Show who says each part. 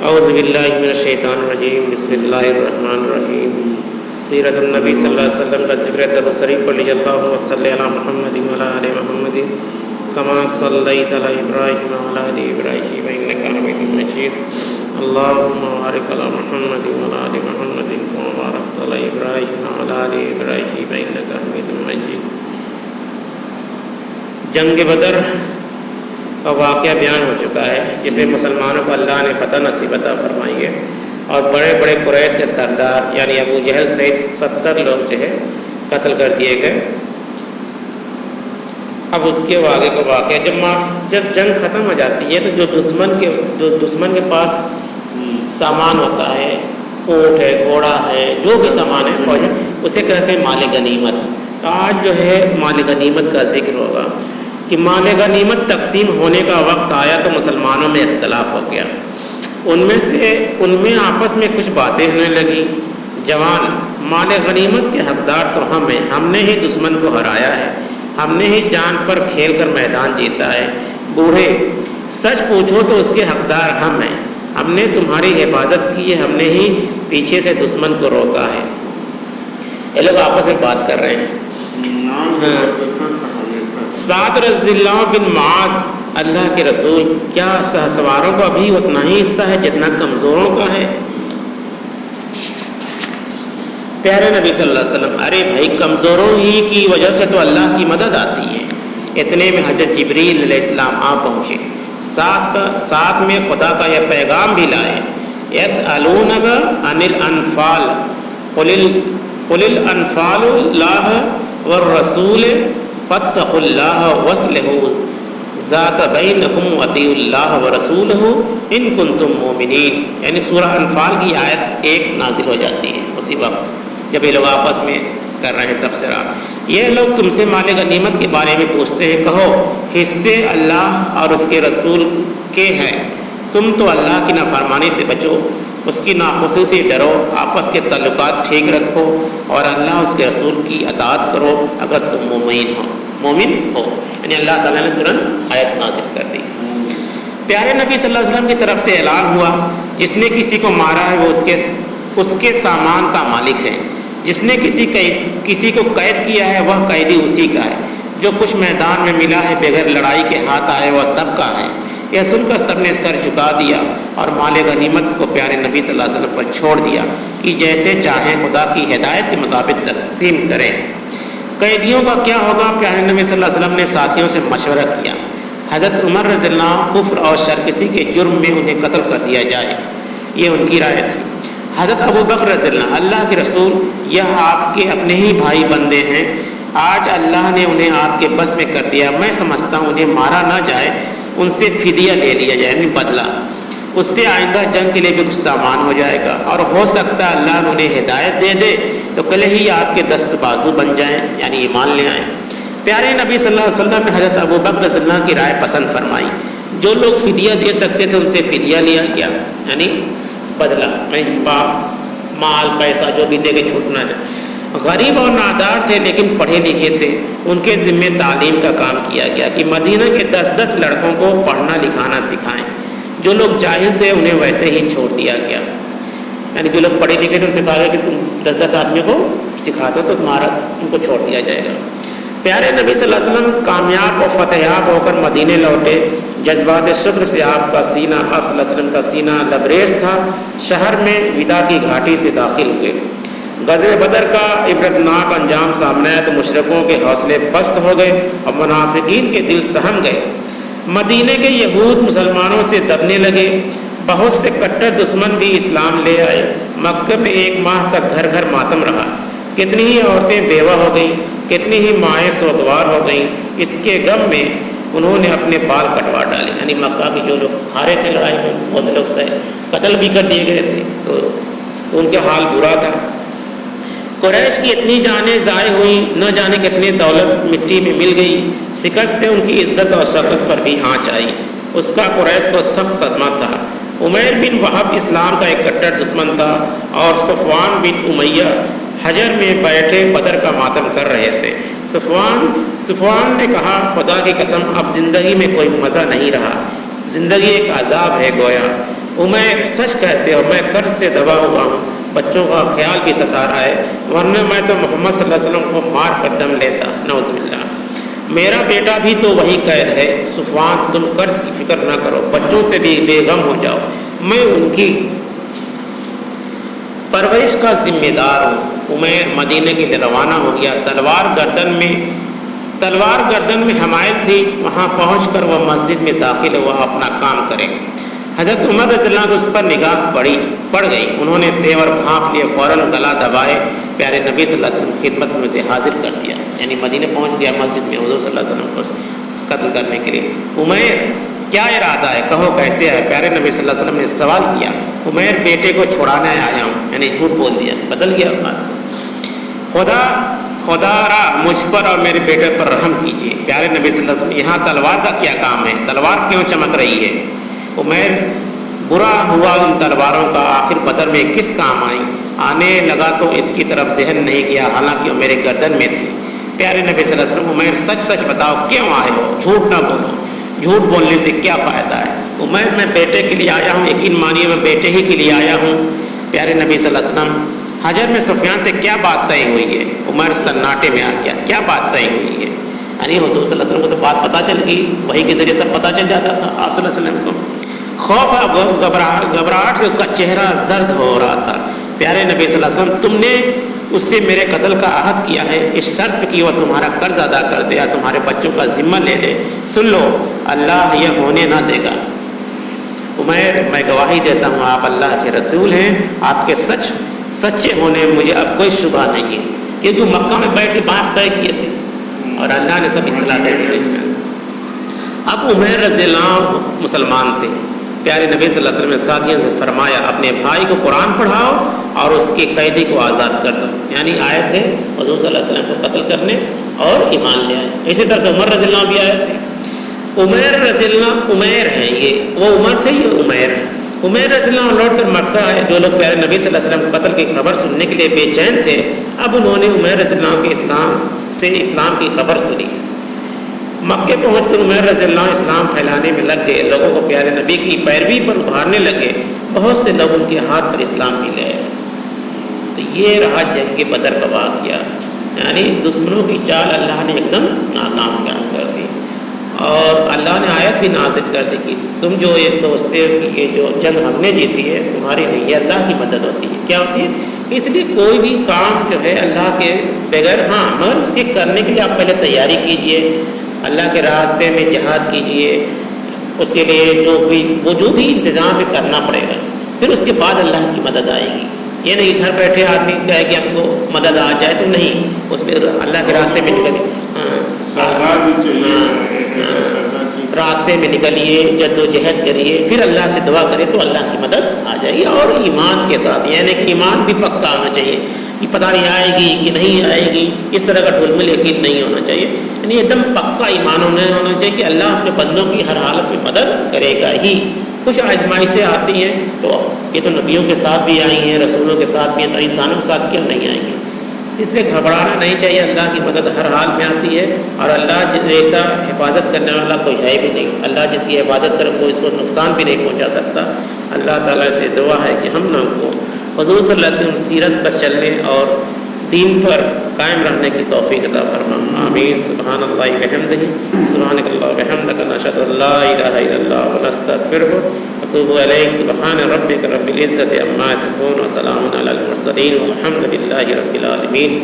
Speaker 1: اعوذ باللہ من الشیطان الرجیم، بسم اللہ الرحمن الرحیم۔ سیرت النبی صلی اللہ علیہ وسلم کا ذکر درود شریف پڑھ لیجیے۔ اللہم صلی علی محمد وعلی آل محمد کما صلیت علی ابراہیم وعلی آل ابراہیم انک حمید مجید۔ اللہم بارک علی محمد وعلی آل محمد کما بارکت علی ابراہیم وعلی آل ابراہیم انک حمید مجید۔ جنگ بدر کا واقعہ بیان ہو چکا ہے، جس میں مسلمانوں کو اللہ نے فتح نصیب عطا فرمائی ہے، اور بڑے بڑے قریش کے سردار یعنی ابو جہل سمیت 70 لوگ جو ہے قتل کر دیے گئے۔ اب اس کے آگے کا واقعہ، جب جنگ ختم ہو جاتی ہے تو جو دشمن کے پاس سامان ہوتا ہے، اونٹ ہے، گھوڑا ہے، جو بھی سامان ہے فوج، اسے کہتے ہیں مال غنیمت۔ تو آج جو ہے مال غنیمت کا ذکر ہوگا کہ مال غنیمت تقسیم ہونے کا وقت آیا تو مسلمانوں میں اختلاف ہو گیا۔ ان میں آپس میں کچھ باتیں ہونے لگی۔ جوان، مال غنیمت کے حقدار تو ہم ہیں، ہم نے ہی دشمن کو ہرایا ہے، ہم نے ہی جان پر کھیل کر میدان جیتا ہے۔ بوڑھے، سچ پوچھو تو اس کے حقدار ہم ہیں، ہم نے تمہاری حفاظت کی ہے، ہم نے ہی پیچھے سے دشمن کو روکا ہے۔ یہ لوگ آپس میں بات کر رہے ہیں۔ سعد رضی اللہ بن معاذ، اللہ کے رسول، کیا سواروں کو ابھی اتنا ہی حصہ ہے جتنا کمزوروں کا ہے؟ پیارے نبی صلی اللہ علیہ وسلم، ارے بھائی، کمزوروں ہی کی وجہ سے تو اللہ کی مدد آتی ہے۔ اتنے میں حضرت جبریل علیہ السلام آ پہنچے، ساتھ میں خدا کا یہ پیغام بھی لائے۔ یسألونک عن الانفال قل الانفال اللہ والرسول فاتقوا اللہ واصلحوا ذات بینکم واطیعوا اللہ ورسولہ ان کنتم مؤمنین۔ یعنی سورہ انفال کی آیت 1 نازل ہو جاتی ہے اسی وقت جب یہ لوگ آپس میں کر رہے ہیں تبصرہ۔ یہ لوگ تم سے مال غنیمت کے بارے میں پوچھتے ہیں، کہو حصے اللہ اور اس کے رسول کے ہیں، تم تو اللہ کی نافرمانی سے بچو، اس کی ناخوشی سے ڈرو، آپس کے تعلقات ٹھیک رکھو، اور اللہ اس کے رسول کی اطاعت کرو اگر تم مومن ہو۔ یعنی اللہ تعالیٰ نے ترنت آیت نازل کر دی۔ پیارے نبی صلی اللہ علیہ وسلم کی طرف سے اعلان ہوا، جس نے کسی کو مارا ہے وہ اس کے سامان کا مالک ہے، جس نے کسی کو قید کیا ہے وہ قیدی اسی کا ہے، جو کچھ میدان میں ملا ہے بغیر لڑائی کے ہاتھ آئے وہ سب کا ہے۔ یہ سن کر سب نے سر جھکا دیا اور مال غنیمت کو پیارے نبی صلی اللہ علیہ وسلم پر چھوڑ دیا کہ جیسے چاہیں خدا کی ہدایت کے مطابق تقسیم کریں۔ قیدیوں کا کیا ہوگا؟ پیارے نبی صلی اللہ علیہ وسلم نے ساتھیوں سے مشورہ کیا۔ حضرت عمر رضی اللہ عنہ کفر اور شرکسی کے جرم میں انہیں قتل کر دیا جائے، یہ ان کی رائے تھی۔ حضرت ابو بکر رضی اللہ، اللہ کے رسول، یہ آپ کے اپنے ہی بھائی بندے ہیں، آج اللہ نے انہیں آپ کے بس میں کر دیا، میں سمجھتا ہوں انہیں مارا نہ جائے، ان سے فدیہ لے لیا جائے، یعنی بدلہ، اس سے آئندہ جنگ کے لیے بھی کچھ سامان ہو جائے گا، اور ہو سکتا ہے اللہ نے انہیں ہدایت دے دے تو کل ہی آپ کے دست بازو بن جائیں، یعنی ایمان لے آئیں۔ پیارے نبی صلی اللہ علیہ وسلم نے حضرت ابو بکر رضی اللہ کی رائے پسند فرمائی۔ جو لوگ فدیہ دے سکتے تھے ان سے فدیہ لیا گیا، یعنی بدلہ، مال پیسہ جو بھی دے کے چھوٹنا ہے۔ غریب اور نادار تھے لیکن پڑھے لکھے تھے، ان کے ذمے تعلیم کا کام کیا گیا کہ مدینہ کے 10 لڑکوں کو پڑھنا لکھانا سکھائیں۔ جو لوگ جاہل تھے انہیں ویسے ہی چھوڑ دیا گیا، یعنی جو لوگ پڑھے لکھے تھے ان سے کہا گیا کہ تم 10 آدمی کو سکھا دو تو تم کو چھوڑ دیا جائے گا۔ پیارے نبی صلی اللہ علیہ وسلم کامیاب اور فتحیاب ہو کر مدینے لوٹے۔ جذبات شکر سے آپ صلی اللہ علیہ وسلم کا سینہ لبریز تھا۔ شہر میں وداع کی گھاٹی سے داخل ہوئے۔ غزوہ بدر کا عبرتناک انجام سامنے آیا تو مشرکوں کے حوصلے پست ہو گئے اور منافقین کے دل سہم گئے۔ مدینے کے یہود مسلمانوں سے دبنے لگے، بہت سے کٹر دشمن بھی اسلام لے آئے۔ مکہ میں 1 ماہ تک گھر گھر ماتم رہا، کتنی ہی عورتیں بیوہ ہو گئیں، کتنی ہی مائیں سوگوار ہو گئیں۔ اس کے غم میں انہوں نے اپنے بال کٹوا ڈالے، یعنی مکہ کے جو لوگ ہارے تھے لڑائی میں بہت سے لوگ قتل بھی کر دیے گئے تھے، تو ان کا حال برا تھا۔ قریش کی اتنی جانیں ضائع ہوئیں، نہ جانے کتنی دولت مٹی میں مل گئی۔ شکست سے ان کی عزت اور شوکت پر بھی آنچ آئی، اس کا قریش کو سخت صدمہ تھا۔ عمیر بن وہب اسلام کا ایک کٹر دشمن تھا، اور صفوان بن امیہ حجر میں بیٹھے بدر کا ماتم کر رہے تھے۔ صفوان نے کہا، خدا کی قسم اب زندگی میں کوئی مزہ نہیں رہا، زندگی ایک عذاب ہے گویا۔ عمیر سچ کہتے ہو، میں قرض سے دبا ہوا ہوں، بچوں کا خیال بھی ستا رہا ہے، ورنہ میں تو محمد صلی اللہ علیہ وسلم کو مار کر دم لیتا، نعوذ باللہ۔ میرا بیٹا بھی تو وہی قید ہے۔ صفوان تم قرض کی فکر نہ کرو، بچوں سے بھی بے غم ہو جاؤ، میں ان کی پرورش کا ذمہ دار ہوں۔ عمیر مدینے کے لیے روانہ ہو گیا، تلوار گردن میں حمائل تھی، وہاں پہنچ کر وہ مسجد میں داخل ہوا اپنا کام کرے۔ حضرت عمر رضی اللہ عنہ کو اس پر نگاہ پڑ گئی، انہوں نے تیور بھانپ لیے، فوراً گلا دبائے پیارے نبی صلی اللہ علیہ وسلم کی خدمت میں اسے حاضر کر دیا، یعنی مدینے پہنچ گیا مسجد میں حضور صلی اللہ علیہ وسلم کو قتل کرنے کے لیے۔ عمیر کیا ارادہ ہے، کہو کیسے ہے؟ پیارے نبی صلی اللہ علیہ وسلم نے سوال کیا۔ عمیر بیٹے کو چھڑانے آیا ہوں، یعنی جھوٹ بول دیا، بدل گیا بات۔ خدا را مجھ پر اور میرے بیٹے پر رحم کیجیے۔ پیارے نبی صلی اللہ علیہ وسلم، یہاں تلوار کا کیا کام ہے؟ تلوار کیوں چمک رہی ہے؟ عمیر برا ہوا ان تلواروں کا، آخر بدر میں کس کام آئی؟ آنے لگا تو اس کی طرف ذہن نہیں گیا، حالانکہ وہ میرے گردن میں تھی۔ پیارے نبی صلی اللہ علیہ وسلم، عمیر سچ بتاؤ کیوں آئے ہو؟ جھوٹ نہ بولو، جھوٹ بولنے سے کیا فائدہ ہے؟ عمیر میں بیٹے کے لیے آیا ہوں، یقین مانیے میں بیٹے ہی کے لیے آیا ہوں۔ پیارے نبی صلی اللہ علیہ وسلم، حجر میں سفیان سے کیا بات طے ہوئی ہے؟ عمر سناٹے میں آ گیا، کیا بات طے ہوئی ہے؟ یعنی حضور صلی اللہ علیہ وسلم کو تو بات پتہ چل گئی، وحی کے ذریعے سب پتہ چل جاتا تھا آپ صلی اللہ علیہ وسلم کو۔ خوف گھبراہٹ سے اس کا چہرہ زرد ہو رہا تھا۔ پیارے نبی صلی اللہ علیہ وسلم، تم نے اس سے میرے قتل کا عہد کیا ہے، اس شرط پہ کہ وہ تمہارا قرض ادا کر دے یا تمہارے بچوں کا ذمہ لے لے۔ سن لو، اللہ یہ ہونے نہ دے گا۔ عمیر، میں گواہی دیتا ہوں آپ اللہ کے رسول ہیں، آپ کے سچے ہونے میں مجھے اب کوئی شبہ نہیں ہے، کیونکہ مکہ میں بیٹھ کے بات طے کیے تھے اور اللہ نے سب اطلاع دے دی۔ اب عمیر رضی اللہ عنہ مسلمان تھے۔ پیارے نبی صلی اللہ علیہ وسلم نے ساتھیوں سے فرمایا، اپنے بھائی کو قرآن پڑھاؤ اور اس کے قیدی کو آزاد کر دو، یعنی آئے تھے حضور صلی اللہ علیہ وسلم کو قتل کرنے اور ایمان لے آئے۔ اسی طرح سے عمر رضی اللہ عنہ بھی آئے تھے۔ عمیر رضی اللہ، عمیر ہیں یہ، وہ عمر تھے، یہ عمیر ہیں۔ عمیر رضی اللہ عنہ لوٹ کر مکہ آئے، جو لوگ پیارے نبی صلی اللہ علیہ وسلم قتل کی خبر سننے کے لیے بے چین تھے، اب انہوں نے عمیر رضی اللہ عنہ کے اسلام کی خبر سنی۔ مکے پہنچ کر عمیر رضی اللہ عنہ اسلام پھیلانے میں لگ گئے، لوگوں کو پیارے نبی کی پیروی پر ابھارنے لگے، بہت سے لوگ ان کے ہاتھ پر اسلام بھی لے آئے۔ تو یہ رہا جنگ بدر کا واقعہ، یعنی دشمنوں کی چال اللہ نے ایک دم ناکام کر دی، اور اللہ نے آیت بھی نازل کر دی کہ تم جو یہ سوچتے ہو کہ یہ جو جنگ ہم نے جیتی ہے تمہاری نہیں، یہ اللہ کی مدد ہوتی ہے۔ کیا ہوتی ہے؟ اس لیے کوئی بھی کام جو ہے اللہ کے بغیر، ہاں مگر اسے کرنے کے لیے آپ پہلے تیاری کیجئے، اللہ کے راستے میں جہاد کیجئے، اس کے لیے جو بھی انتظام بھی کرنا پڑے گا، پھر اس کے بعد اللہ کی مدد آئے گی۔ یہ نہیں گھر بیٹھے آدمی کہے کہ ہم کو مدد آ جائے، تو نہیں، اس میں اللہ کے راستے میں نکلیے، راستے میں نکلیے، جد و جہد کریے، پھر اللہ سے دعا کرے تو اللہ کی مدد آ جائے گی، اور ایمان کے ساتھ، یعنی کہ ایمان بھی پکا ہونا چاہیے کہ پتہ نہیں آئے گی کہ نہیں آئے گی، اس طرح کا ڈھلمل یقین نہیں ہونا چاہیے، یعنی ایک دم پکا ایمان ہونا چاہیے کہ اللہ اپنے بندوں کی ہر حالت میں مدد کرے گا ہی۔ کچھ آزمائشیں آتی ہیں تو یہ تو نبیوں کے ساتھ بھی آئی ہیں، رسولوں کے ساتھ بھی ہیں، تو انسانوں کے ساتھ کیوں نہیں آئیں گی؟ اس لیے گھبرانا نہیں چاہیے، اللہ کی مدد ہر حال میں آتی ہے، اور اللہ جیسا حفاظت کرنے والا کوئی ہے بھی نہیں۔ اللہ جس کی حفاظت کرے کوئی اس کو نقصان بھی نہیں پہنچا سکتا۔ اللہ تعالیٰ سے دعا ہے کہ ہم لوگوں کو حضور صلی اللہ علیہ وسلم سیرت پر چلنے اور دین پر قائم رہنے کی توفیق عطا فرما۔ آمین۔ سبحان اللہ وبحمدہ، سبحانک اللہم وبحمدک، نشہد ان لا الہ الا اللہ ونستغفرہ ونتوب الیہ۔ سبحان ربک رب العزۃ عما یصفون وسلام علی المرسلین والحمد للہ رب العالمین۔